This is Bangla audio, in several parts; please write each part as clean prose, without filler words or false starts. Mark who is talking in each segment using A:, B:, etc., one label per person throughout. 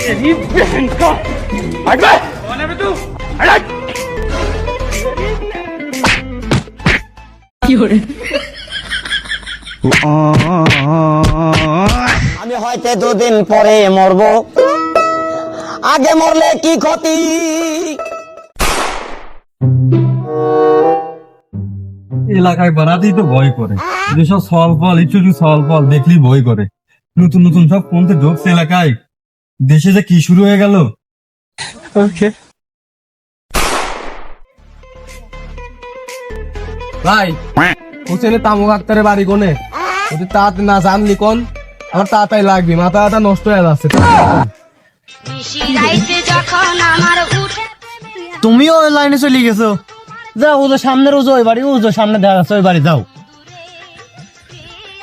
A: तेरी बहन का हट बे। कौन है बे तू? हट।
B: আমি হয়তো দুদিন পরে মরব, আগে মরলে কি ক্ষতি?
C: এলাকায় বাড়াতেই তো ভয় করে, যেসব সল ফল ইচ্ছু সল ফল দেখলি ভয় করে। নতুন নতুন সব পন্থে ঢুকছে এলাকায়, দেশে যে কি শুরু হয়ে গেল।
D: ভাই হোসেনে তামুক আক্তারের বাড়ি কোনে? যদি তাড়াতাড়ি না জানলি কোন, আমার তাড়াতাড়ি লাগবে, মাথা নষ্ট হয়ে যাচ্ছে।
E: তুমিও ওই লাইনে চলে গেছো? যাও, ও সামনের ওজো ওই বাড়ি, ওজো সামনে দেখা যাচ্ছে ওই বাড়ি, যাও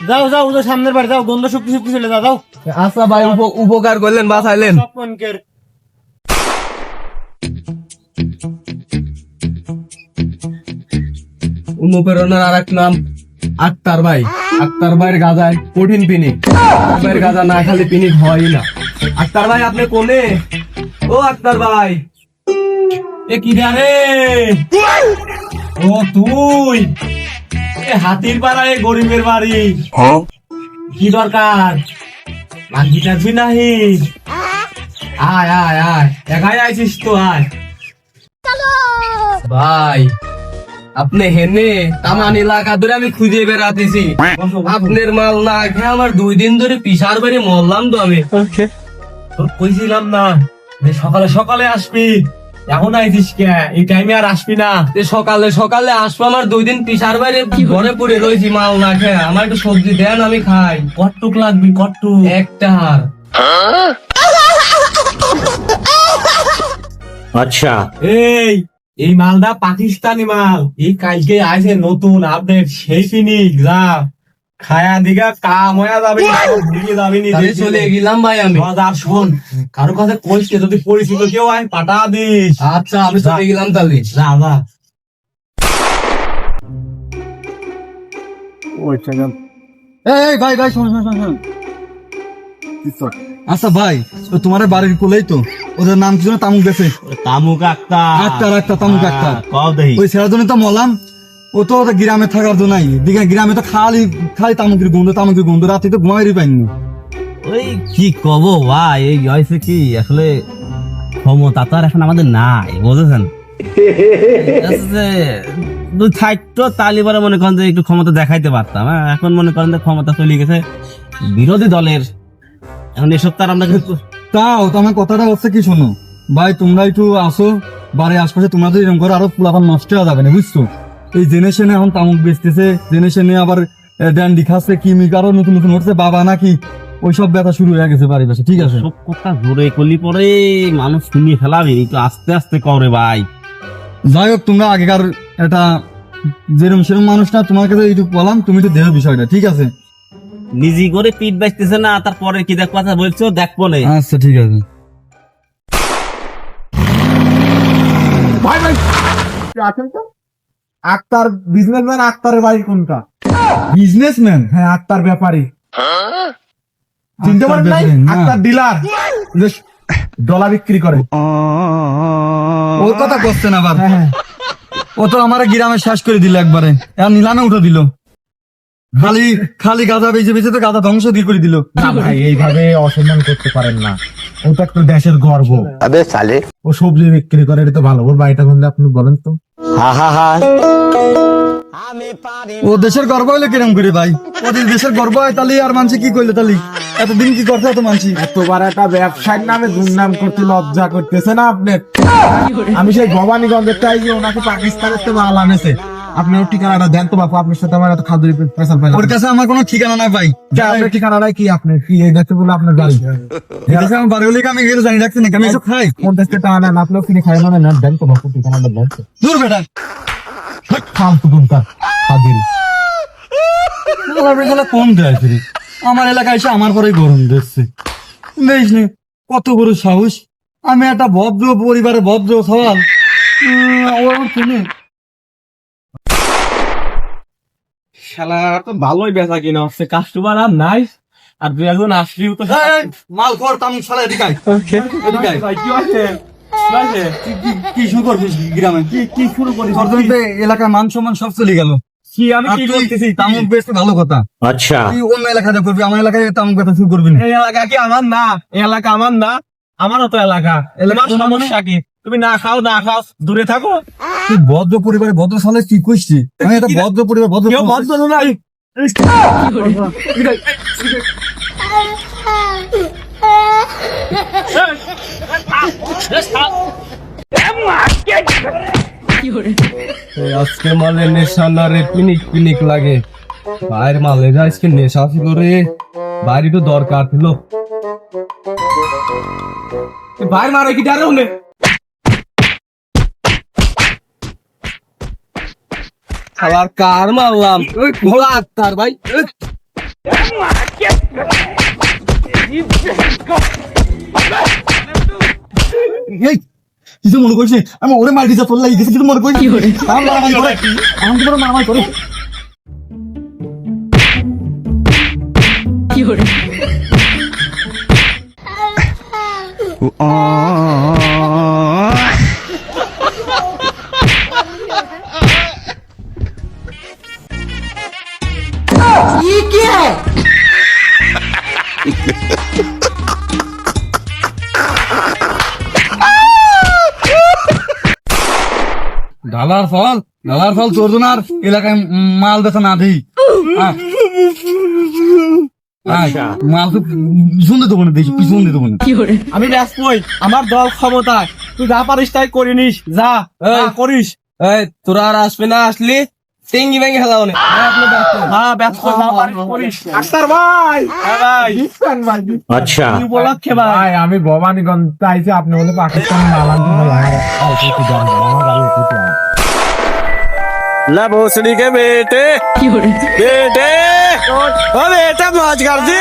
E: যাও যাও, ওজো সামনের বাড়ি যাও, গন্ধ শুক্তি শুক্তি চলে যাও।
D: আচ্ছা ভাই, উপকার করলেন, বাঁচাইলেন। অনুপ্রেরণার আর এক নাম আক্তার ভাই। আক্তার ভাইয়ের গাজায় কঠিন পিনিক, আক্তার ভাইয়ের গাজা না খালি পিনিক হয় না। আক্তার ভাই আপনি কোনে? ও আক্তার ভাই, এ কি রে? ও তুই হাতির পাড়ায় গরিবের বাড়ি, কি দরকার? লাগবি টাকবি নাহি? আয় আয় আয়, একাই আইছিস তো, আয় ভাই। আপনি হেনে তামান এলাকা ধরে আমি খুঁজে বেড়াতেছি, আপনার মাল না খেয়ে আমার 2 দিন ধরে পিসার বাড়ি মরলাম তো আমি। তোর কইছিলাম না যে সকালে সকালে আসবি, এখন আইছিস কে? এই টাইমে আর আসবি না? সকালে সকালে আসবো, আমার 2 দিন পিসার বাইরে ঘরে পড়ে রয়েছি মাল না খেয়ে। আমার একটু সবজি দেন, আমি খাই। কটটুক লাগবি? কটটুক? একটা হার।
E: আচ্ছা,
D: এই মালটা পাকিস্তানি মাল, এই কালকে আইছে নতুন আপডেট, সেই ফিনিক যা খায়া দিঘা কাম হয়ে যাবে, ভুলিয়ে যাবি নি। চলে গেলাম ভাই আমি। আর শোন, কারো কাছে কইছে যদি পরিচিত কেউ আয় পাঠা দিস। আচ্ছা, আমি চলে গেলাম তাহলে, যা যা।
C: এই ভাই ভাই, শোন শোন শোন। আচ্ছা ভাই, তোমার বাড়ির কোলেই তো, ওদের নাম কি যেন? তামুক গেছে।
E: তামুক আক্তার।
C: আক্তার আক্তার, তামুক আক্তার।
E: কও দেই,
C: ওই ছেলের জন্য তো মলাম। ও তো গ্রামে থাকার জন্য নাই, গ্রামে তো খালি খালি তামুকের গন্ধ, রাতে তো ঘুমাইরই পাইনি।
E: ওই কি কব ভাই, এই হয়েছে কি আসলে ক্ষমতা তো আর এখন আমাদের নাই, বুঝেছেন? দুই থাকতো তালিবারে মনে করেন যে একটু ক্ষমতা দেখাইতে পারতাম। এখন মনে করেন যে ক্ষমতা চলে গেছে বিরোধী দলের, এখন এসব তার আমরা
C: তাও তো আমার কথাটা হচ্ছে কি, শোনো ভাই, তোমরা একটু আসো বাড়ির আশপাশে, তোমরা যদি এরকম করো আরো পুলাপান নষ্ট হয়ে যাবে না, বুঝছো? এই জেনারেশনে এখন তামুক বেচতেছে, জেনারেশনে আবার ড্যান্ডি খাচ্ছে, কিমিক আরো নতুন নতুন হচ্ছে, বাবা নাকি ওইসব ব্যথা শুরু হয়ে গেছে বাড়ির পাশে। ঠিক আছে,
E: সব কথা জোরে করলি পরে মানুষ শুনিয়ে ফেলাবে, একটু আস্তে আস্তে করে ভাই।
C: যাই হোক, তোমরা আগেকার এটা যেরকম সেরকম মানুষ না, তোমার কাছে একটু বললাম, তুমি তো দেহ বিষয়টা, ঠিক আছে?
E: নিজে করে পিঠ বাঁচতেছে না, তারপরে কি দেখ কথা বলছো, দেখবো না।
C: আচ্ছা ঠিক আছে।
D: ভাই ভাই আছেন তো? আক্তার বিজনেসম্যান, আক্তারের বাড়ি কোনটা?
C: বিজনেসম্যান?
D: হ্যাঁ, আক্তার ব্যাপারী। চিনতে পারেন নাই? আক্তার ডিলার, ডলা বিক্রি করে।
C: ওর কথা করছেন আবার?
D: হ্যাঁ,
C: ও তো আমার গ্রামে শেষ করে দিল একবারে, আর নিলামে উঠে দিল। খালি খালি গাঁদা বেঁচে বেঁচে তো গাঁদা ধ্বংস দিয়ে করে দিল।
D: না ভাই, এইভাবে অসম্মান করতে পারেন না, ও তো একটা দেশের গর্ব।
B: আবে সালে,
D: ও সবজি বিক্রি করে, এটা তো ভালো। ওর বাড়িটা কোনটা আপনি বলেন তো?
B: হা হা হা। আমি পারি
C: ও দেশের গর্ব হইলে কিরম করে ভাই? ওদের দেশের গর্ব হয় তাহলে আর মানছি কি করলে? তাহলে এতদিন কি করতে এত মানছি?
D: এতবার একটা ব্যবসায়ীর নামে দুর্নাম করতে লজ্জা করতেছে না আপনি? আমি সেই ভবানীগঞ্জের টাই যে ওনাকে পাকিস্তানের তো মাল আনেছে, আপনি ওর ঠিকানাটা দেন তো বাপু, আপনার সাথে আমার এত খাদ্য পেশাল পাইলাম।
C: ওর কাছে আমার কোনো ঠিকানা নাই ভাই।
D: আপনার ঠিকানাটাই কি? আপনার কি এই দেখতে বলে আপনার বাড়ি?
C: এদেশে আমার বাড়ি হলে কি আমি গেলে জানি রাখছি নাকি? আমি এসব খাই?
D: কোন দেশ থেকে টাকা নেন? আপনিও কিনে খাই না? দেন তো বাপু ঠিকানাটা দেন তো।
C: দূর বেটা,
D: ফালতু কোনটা ফাজিল।
C: কম দেয় ফিরে আমার এলাকায় এসে আমার পরে গরম দিচ্ছে। দেখিস নি কত বড় সাহস! আমি একটা ভদ্র পরিবারের ভদ্র সওয়াল,
D: শালা তো ভালোই বেচা কিনা হচ্ছে, কাস্টমার আর নাই।
E: আর তুই একজন আসলিও তো
C: মাল খর তামুক শালা এদিকে আয়। এদিকে আয়।
A: ভাই কি হয়েছে কি হয়েছে
C: কি শুরু করছিস গ্রামে?
A: কি শুরু করিস
C: তোর জন্য তো এলাকায় মান সম্মান সব চলে গেল।
A: কি আমি
C: আর
A: কি
C: তুই
A: করতেছি
C: তামুক বেচতে ভালো কথা।
B: আচ্ছা
C: তুই অন্য এলাকায় করবি, আমার এলাকায় তামুক বেচা শুরু করবি না।
A: এই এলাকা কি আমার না এই এলাকা আমার না আমারও তো এলাকা তোমার সমস্যা কি তুমি না খাও দূরে থাকো
C: তুই ভদ্র পরিবারে ভদ্র সালে কি করছিস? আমি একটা ভদ্র পরিবার ভদ্র
A: কেউ ভদ্র নাই
D: আজকে মালে নেশা না রে, পিনিক পিনিক লাগে। বাইরের মালে আজকে নেশা করে বাইরে তো দরকার ছিল।
A: ভাই মারে কি ডারে হলে
D: খাবার কার মারলাম? ওই ভোলা আক্তার ভাই।
C: এই কিছু মনে করছিস? আমি ওরে মার দিতে তোর লাগি গেছে, কিছু মনে করছিস? আমার মারামারি করে, আমার পুরো মারামারি করে। ডালার ফল তোর জন্য আর এলাকায় মাল বেচা না দিই। মাল তো পিছন দেবো না, দেখি পিছন দেবো না।
A: আমি ব্যস্ত আমার দল ক্ষমতায় তুই যা পারিস তাই করে নিস যা করিস
D: এই তোরা আর আসবে না, আসলি টেঙ্গি ব্যাঙ্গি খেলাও না।
A: হ্যাঁ ব্যস্ত যা পারিস করিস আক্তার ভাই ভাই
B: আচ্ছা
A: কি উপলক্ষে ভাই
F: আমি ভবানীগঞ্জ চাইছি আপনি বলে পাকিস্তান মালান
A: ला भोसड़ी के बेटे बेटे ओ बेटा मौज कर दी